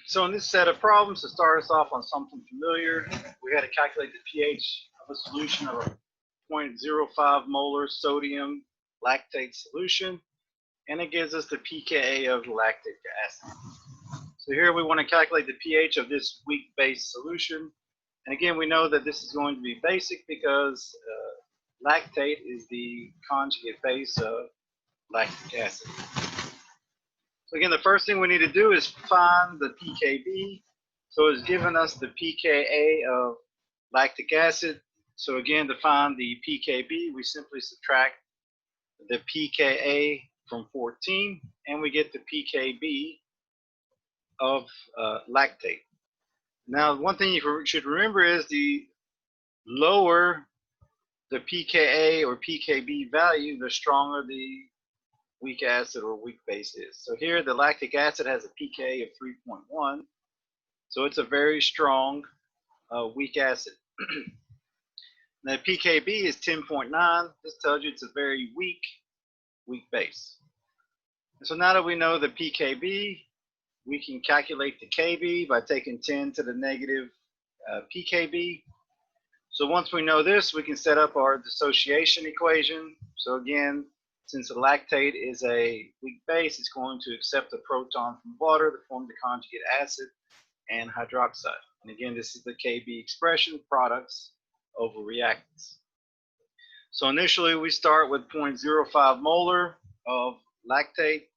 So in this set of problems, to start us off on something familiar, we had to calculate the pH of a solution of a 0.05 molar sodium lactate solution, and it gives us the pKa of lactic acid. So here we want to calculate the pH of this weak base solution. And again, we know that this is going to be basic because lactate is the conjugate base of lactic acid. So again, the first thing we need to do is find the pKb. So it's given us the pKa of lactic acid. So again, to find the pKb, we simply subtract the pKa from 14, and we get the pKb of lactate. Now, one thing you should remember is the lower the pKa or pKb value, the stronger the weak acid or weak base is. So here the lactic acid has a pKa of 3.1, so it's a very strong weak acid. Now pKb is 10.9. This tells you it's a very weak base. And so now that we know the pKb, we can calculate the Kb by taking 10 to the negative pKb. So once we know this, we can set up our dissociation equation. So again, since the lactate is a weak base, it's going to accept a proton from water to form the conjugate acid and hydroxide. And again, this is the Kb expression, products over reactants. So initially we start with 0.05 molar of lactate,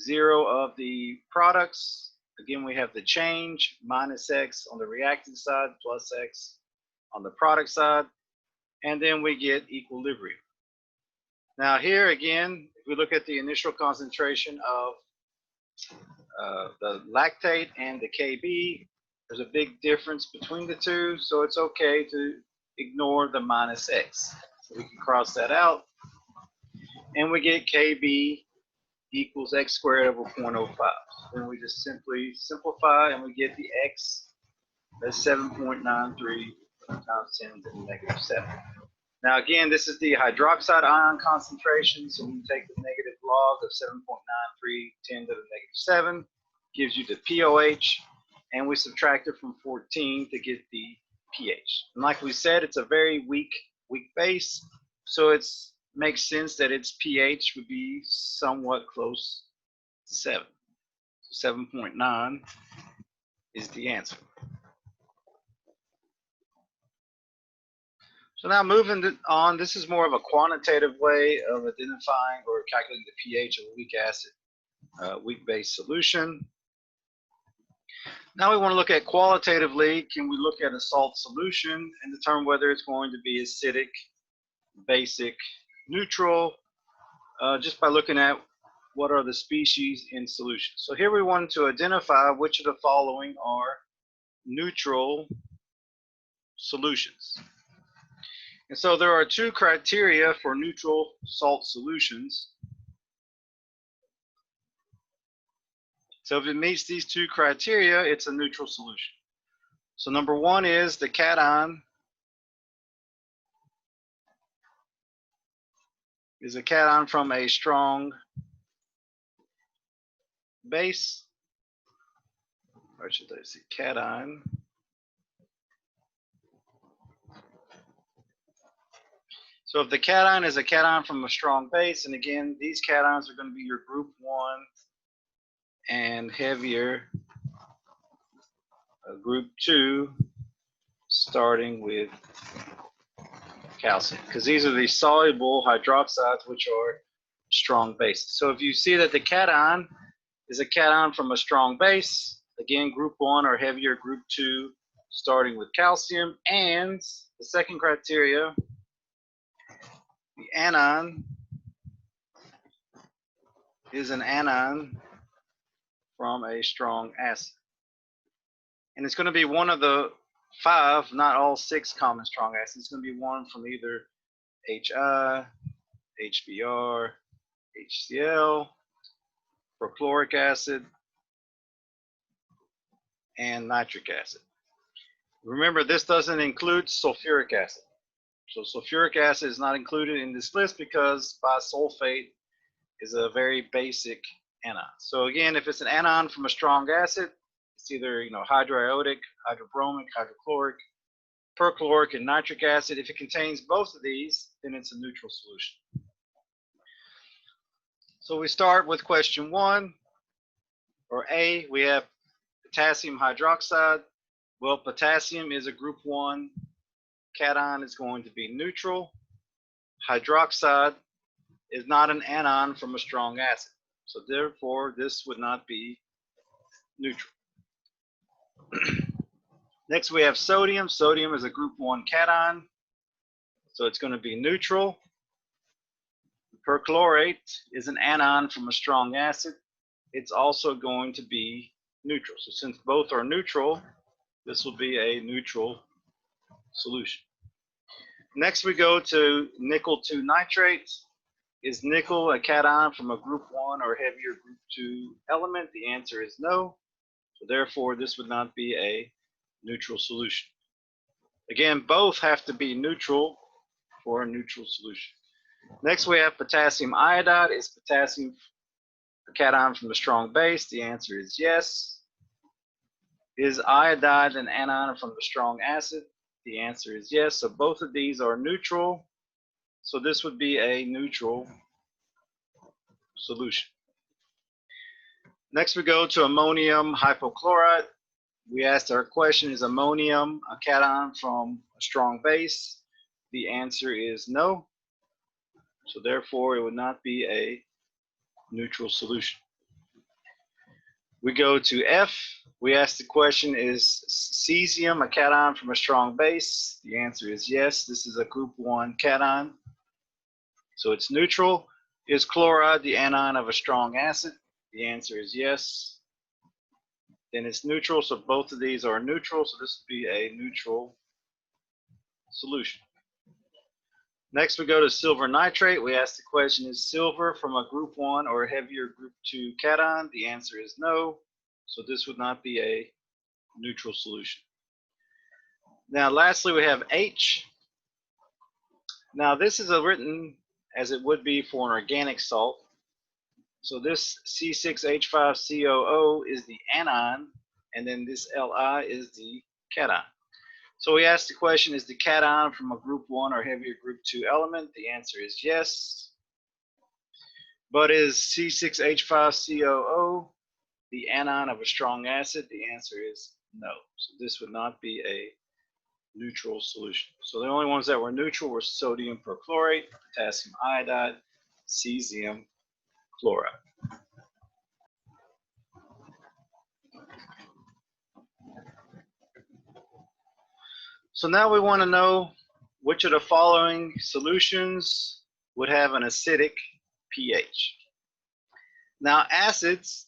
0 of the products. Again, we have the change, minus X on the reactant side, plus X on the product side, and then we get equilibrium. Now here again, if we look at the initial concentration of the lactate and the Kb, there's a big difference between the two, so it's okay to ignore the minus X. So we can cross that out, and we get Kb equals X squared over 0.05. So then we just simply simplify, and we get the X as 7.93 times 10 to the negative 7. Now again, this is the hydroxide ion concentration, so we take the negative log of 7.93 10 to the negative 7, gives you the pOH, and we subtract it from 14 to get the pH. And like we said, it's a very weak base, so it makes sense that its pH would be somewhat close to 7. So 7.9 is the answer. So now moving on, this is more of a quantitative way of identifying or calculating the pH of a weak acid, weak base solution. Now we want to look at qualitatively, can we look at a salt solution and determine whether it's going to be acidic, basic, neutral, just by looking at what are the species in solution. So here we want to identify which of the following are neutral solutions. And so there are two criteria for neutral salt solutions. So if it meets these two criteria, it's a neutral solution. So number one is the cation is a cation from a strong base, or should I say cation So if the cation is a cation from a strong base, and again, these cations are going to be your group 1 and heavier group 2, starting with calcium, because these are the soluble hydroxides, which are strong bases. So if you see that the cation is a cation from a strong base, again, group 1 or heavier, group 2, starting with calcium, and the second criteria, the anion is an anion from a strong acid. And it's going to be one of the 5, not all 6 common strong acids. It's going to be one from either HI, HBr, HCl, perchloric acid, and nitric acid. Remember, this doesn't include sulfuric acid. So sulfuric acid is not included in this list because bisulfate is a very basic anion. So again, if it's an anion from a strong acid, it's either, hydroiodic, hydrobromic, hydrochloric, perchloric, and nitric acid. If it contains both of these, then it's a neutral solution. So we start with question 1, or A. We have potassium hydroxide. Well, potassium is a group 1 cation, is going to be neutral. Hydroxide is not an anion from a strong acid, so therefore this would not be neutral. Next we have sodium. Sodium is a group 1 cation, so it's going to be neutral. Perchlorate is an anion from a strong acid. It's also going to be neutral. So since both are neutral, this will be a neutral solution. Next we go to nickel 2 nitrate. Is nickel a cation from a group 1 or heavier group 2 element? The answer is no. So therefore this would not be a neutral solution. Again, both have to be neutral for a neutral solution. Next we have potassium iodide. Is potassium a cation from a strong base? The answer is yes. Is iodide an anion from a strong acid? The answer is yes. So both of these are neutral. So this would be a neutral solution. Next we go to ammonium hypochlorite. We asked our question, is ammonium a cation from a strong base? The answer is no. So therefore it would not be a neutral solution. We go to F. We ask the question, is cesium a cation from a strong base? The answer is yes. This is a group 1 cation, so it's neutral. Is chloride the anion of a strong acid? The answer is yes. Then it's neutral, so both of these are neutral, so this would be a neutral solution. Next we go to silver nitrate. We ask the question, is silver from a group 1 or a heavier group 2 cation? The answer is no, so this would not be a neutral solution. Now lastly we have H. Now this is written as it would be for an organic salt. So this C6H5COO is the anion, and then this Li is the cation. So we asked the question, is the cation from a group 1 or heavier group 2 element? The answer is yes. But is C6H5COO the anion of a strong acid? The answer is no. So this would not be a neutral solution. So the only ones that were neutral were sodium perchlorate, potassium iodide, cesium chloride. So now we want to know which of the following solutions would have an acidic pH. Now acids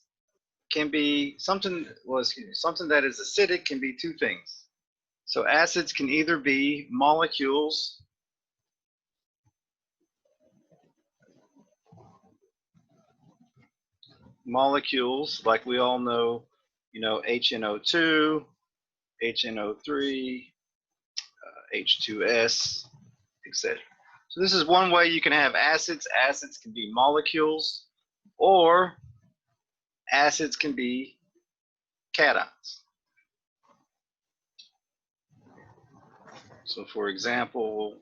can be something that is acidic can be two things. So acids can either be molecules like we all know, HNO2, HNO3, H2S, etc. So this is one way you can have acids. Acids can be molecules, or acids can be cations. So for example,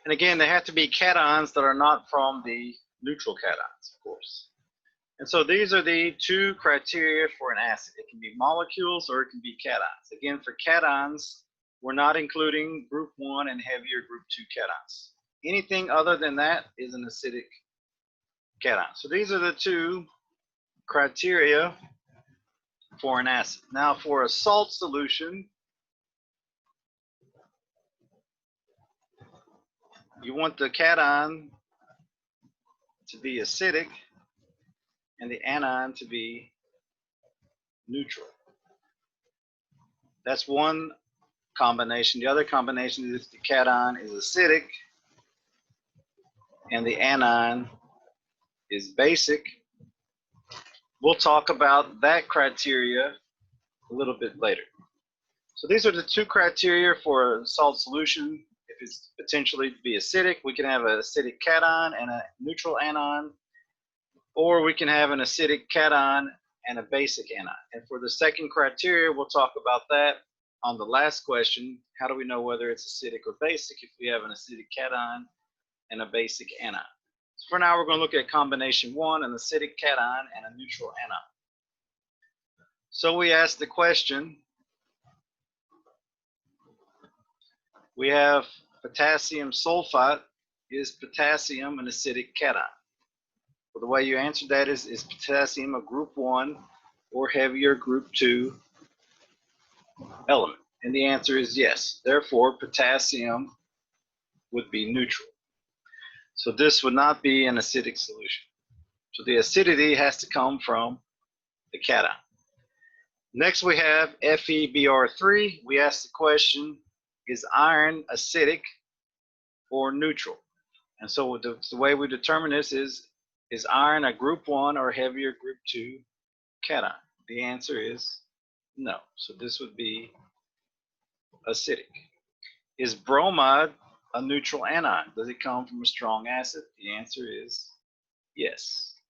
and again, they have to be cations that are not from the neutral cations, of course. And so these are the two criteria for an acid. It can be molecules or it can be cations. Again, for cations, we're not including group 1 and heavier group 2 cations. Anything other than that is an acidic cation. So these are the two criteria for an acid. Now for a salt solution, you want the cation to be acidic and the anion to be neutral. That's one combination. The other combination is the cation is acidic and the anion is basic. We'll talk about that criteria a little bit later. So these are the two criteria for a salt solution. If it's potentially to be acidic, we can have an acidic cation and a neutral anion, or we can have an acidic cation and a basic anion. And for the second criteria, we'll talk about that on the last question. How do we know whether it's acidic or basic if we have an acidic cation and a basic anion? So for now, we're going to look at combination one, an acidic cation and a neutral anion. So we asked the question, we have potassium sulfite. Is potassium an acidic cation? Well, the way you answer that is potassium a group 1 or heavier group 2 element? And the answer is yes. Therefore, potassium would be neutral. So this would not be an acidic solution. So the acidity has to come from the cation. Next we have FeBr3. We ask the question, is iron acidic or neutral? And so the way we determine this is iron a group 1 or heavier group 2 cation? The answer is no. So this would be acidic. Is bromide a neutral anion? Does it come from a strong acid? The answer is yes.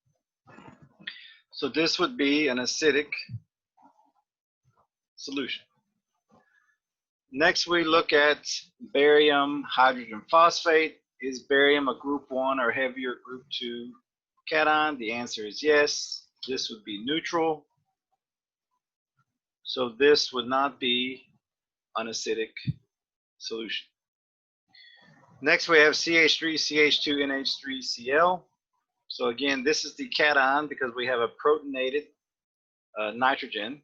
So this would be an acidic solution. Next we look at barium hydrogen phosphate. Is barium a group 1 or heavier group 2 cation? The answer is yes. This would be neutral. So this would not be an acidic solution. Next we have CH3, CH2, NH3Cl. So again, this is the cation because we have a protonated nitrogen,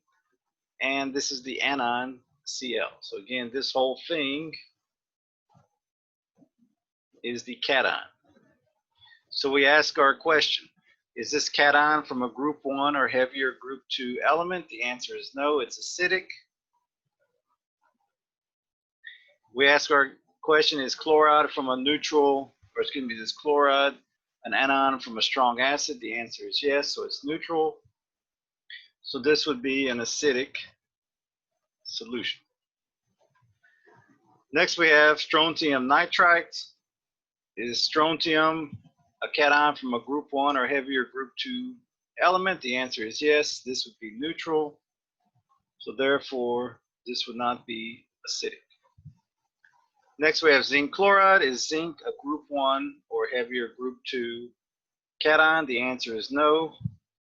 and this is the anion Cl. So again, this whole thing is the cation. So we ask our question, is this cation from a group 1 or heavier group 2 element? The answer is no, it's acidic. We ask our question, is chloride from a neutral, or excuse me, is chloride an anion from a strong acid? The answer is yes, so it's neutral. So this would be an acidic solution. Next we have strontium nitrite. Is strontium a cation from a group 1 or heavier group 2 element? The answer is yes, this would be neutral. So therefore, this would not be acidic. Next we have zinc chloride. Is zinc a group 1 or heavier group 2 cation? The answer is no,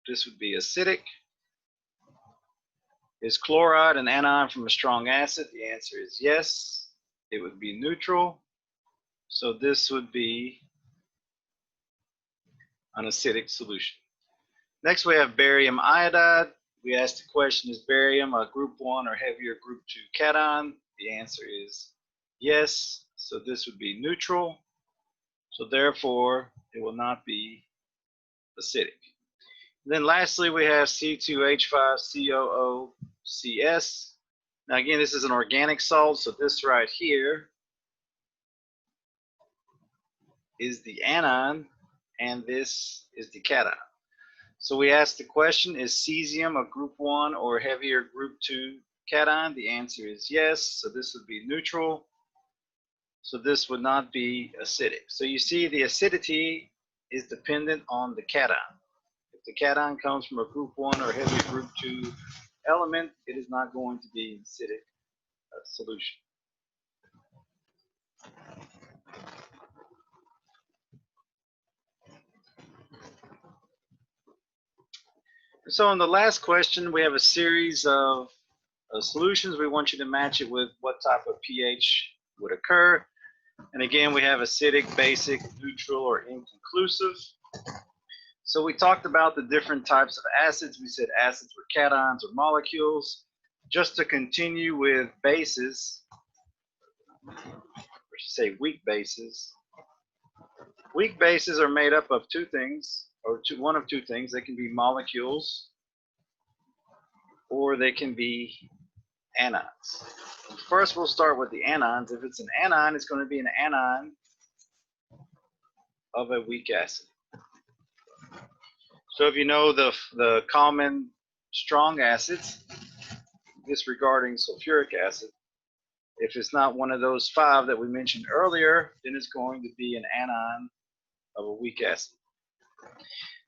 this would be acidic. Is chloride an anion from a strong acid? The answer is yes, it would be neutral. So this would be an acidic solution. Next we have barium iodide. We asked the question, is barium a group 1 or heavier group 2 cation? The answer is yes, so this would be neutral. So therefore, it will not be acidic. Then lastly, we have C2H5COOCS. Now again, this is an organic salt, so this right here is the anion, and this is the cation. So we ask the question, is cesium a group 1 or heavier group 2 cation? The answer is yes, so this would be neutral. So this would not be acidic. So you see the acidity is dependent on the cation. If the cation comes from a group 1 or heavy group 2 element, it is not going to be an acidic solution. So in the last question, we have a series of solutions. We want you to match it with what type of pH would occur. And again, we have acidic, basic, neutral, or inconclusive. So we talked about the different types of acids. We said acids were cations or molecules. Just to continue with bases, or should say weak bases. Weak bases are made up of two things, or one of two things. They can be molecules, or they can be anions. First, we'll start with the anions. If it's an anion, it's going to be an anion of a weak acid. So if you know the common strong acids, disregarding sulfuric acid, if it's not one of those 5 that we mentioned earlier, then it's going to be an anion of a weak acid.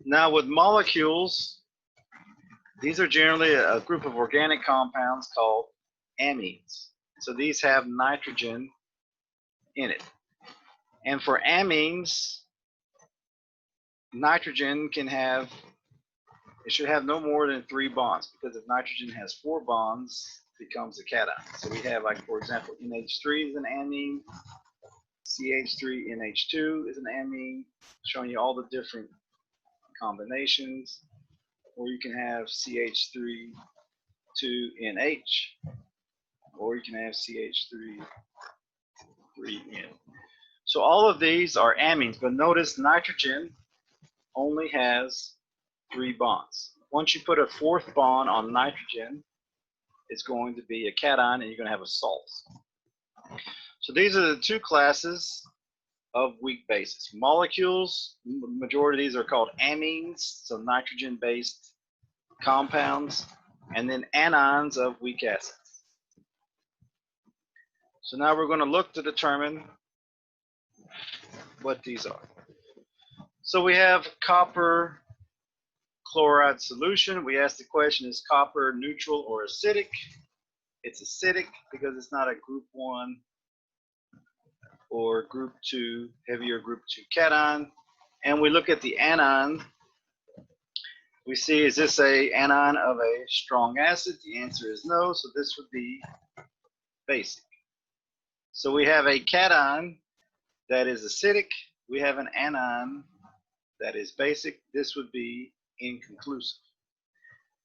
Now with molecules, these are generally a group of organic compounds called amines. So these have nitrogen in it. And for amines, nitrogen it should have no more than 3 bonds, because if nitrogen has 4 bonds, it becomes a cation. So we have, like, for example, NH3 is an amine, CH3NH2 is an amine, showing you all the different combinations. Or you can have CH3,2NH, or you can have CH3,3N. So all of these are amines, but notice nitrogen only has 3 bonds. Once you put a 4th bond on nitrogen, it's going to be a cation, and you're going to have a salt. So these are the 2 classes of weak bases. Molecules, the majority of these are called amines, so nitrogen-based compounds, and then anions of weak acids. So now we're going to look to determine what these are. So we have copper chloride solution. We ask the question, is copper neutral or acidic? It's acidic because it's not a group 1 or group 2, heavier group 2 cation. And we look at the anion. We see, is this a anion of a strong acid? The answer is no, so this would be basic. So we have a cation that is acidic. We have an anion that is basic. This would be inconclusive.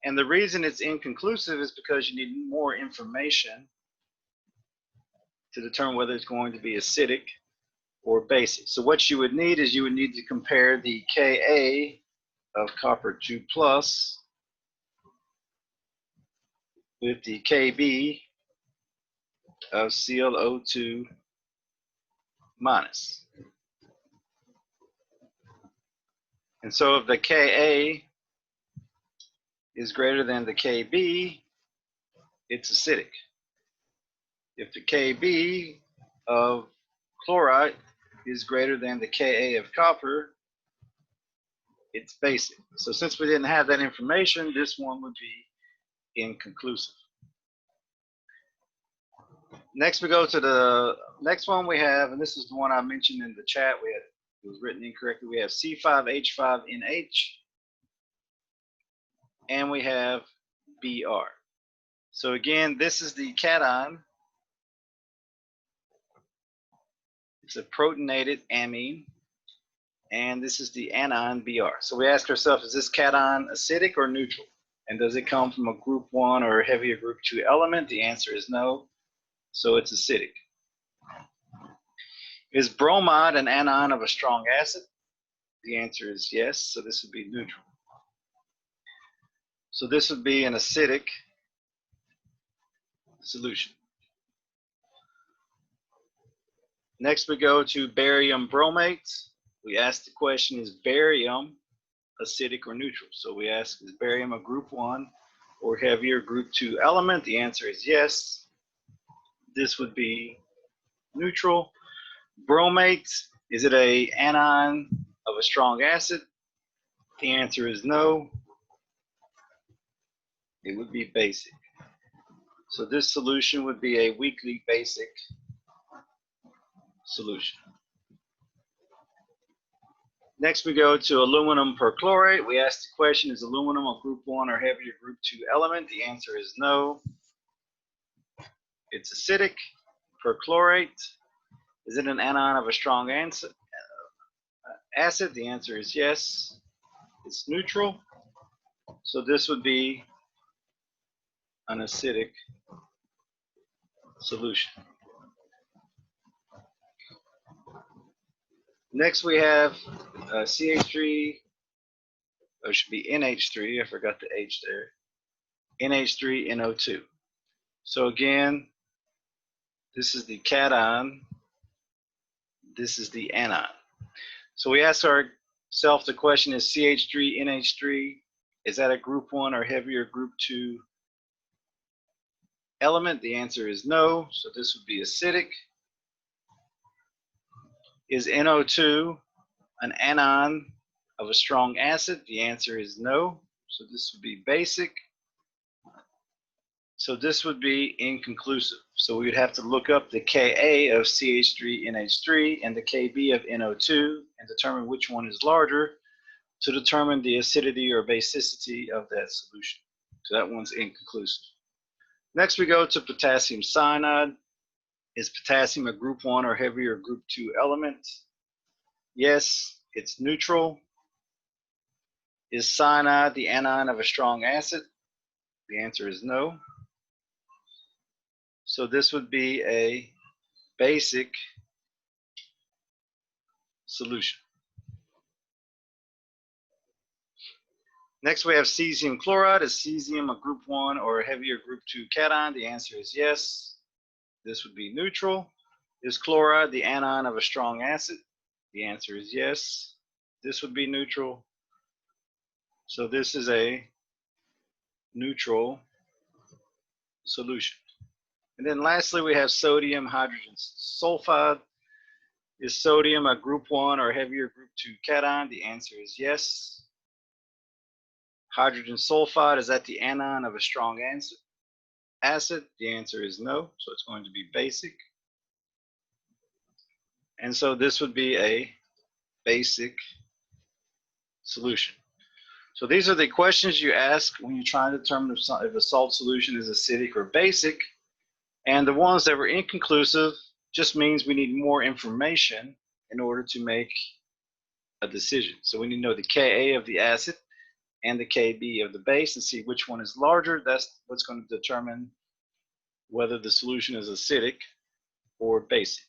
And the reason it's inconclusive is because you need more information to determine whether it's going to be acidic or basic. So what you would need is you would need to compare the Ka of copper 2 plus with the Kb of ClO2 minus. And so if the Ka is greater than the Kb, it's acidic. If the Kb of chloride is greater than the Ka of copper, it's basic. So since we didn't have that information, this one would be inconclusive. Next we go to the next one we have, and this is the one I mentioned in the chat. It was written incorrectly. We have C5H5NH, and we have Br. So again, this is the cation. It's a protonated amine, and this is the anion Br. So we ask ourselves, is this cation acidic or neutral? And does it come from a group 1 or a heavier group 2 element? The answer is no, so it's acidic. Is bromide an anion of a strong acid? The answer is yes, so this would be neutral. So this would be an acidic solution. Next we go to barium bromates. We ask the question, is barium acidic or neutral? So we ask, is barium a group 1 or heavier group 2 element? The answer is yes. This would be neutral. Bromates, is it an anion of a strong acid? The answer is no. It would be basic. So this solution would be a weakly basic solution. Next we go to aluminum perchlorate. We ask the question, is aluminum a group 1 or heavier group 2 element? The answer is no. It's acidic. Perchlorate, is it an anion of a strong acid? The answer is yes. It's neutral. So this would be an acidic solution. Next we have CH3, or it should be NH3, I forgot the H there, NH3NO2. So again, this is the cation, this is the anion. So we ask Self, the question is CH3, NH3. Is that a group 1 or heavier group 2 element? The answer is no, so this would be acidic. Is NO2 an anion of a strong acid? The answer is no, so this would be basic. So this would be inconclusive. So we would have to look up the Ka of CH3NH3 and the Kb of NO2 and determine which one is larger to determine the acidity or basicity of that solution. So that one's inconclusive. Next we go to potassium cyanide. Is potassium a group 1 or heavier group 2 element? Yes, it's neutral. Is cyanide the anion of a strong acid? The answer is no. So this would be a basic solution. Next we have cesium chloride. Is cesium a group 1 or a heavier group 2 cation? The answer is yes. This would be neutral. Is chloride the anion of a strong acid? The answer is yes. This would be neutral. So this is a neutral solution. And then lastly, we have sodium hydrogen sulfide. Is sodium a group 1 or heavier group 2 cation? The answer is yes. Hydrogen sulfide, is that the anion of a strong acid? The answer is no, so it's going to be basic. And so this would be a basic solution. So these are the questions you ask when you're trying to determine if a salt solution is acidic or basic. And the ones that were inconclusive just means we need more information in order to make a decision. So we need to know the Ka of the acid and the Kb of the base and see which one is larger. That's what's going to determine whether the solution is acidic or basic.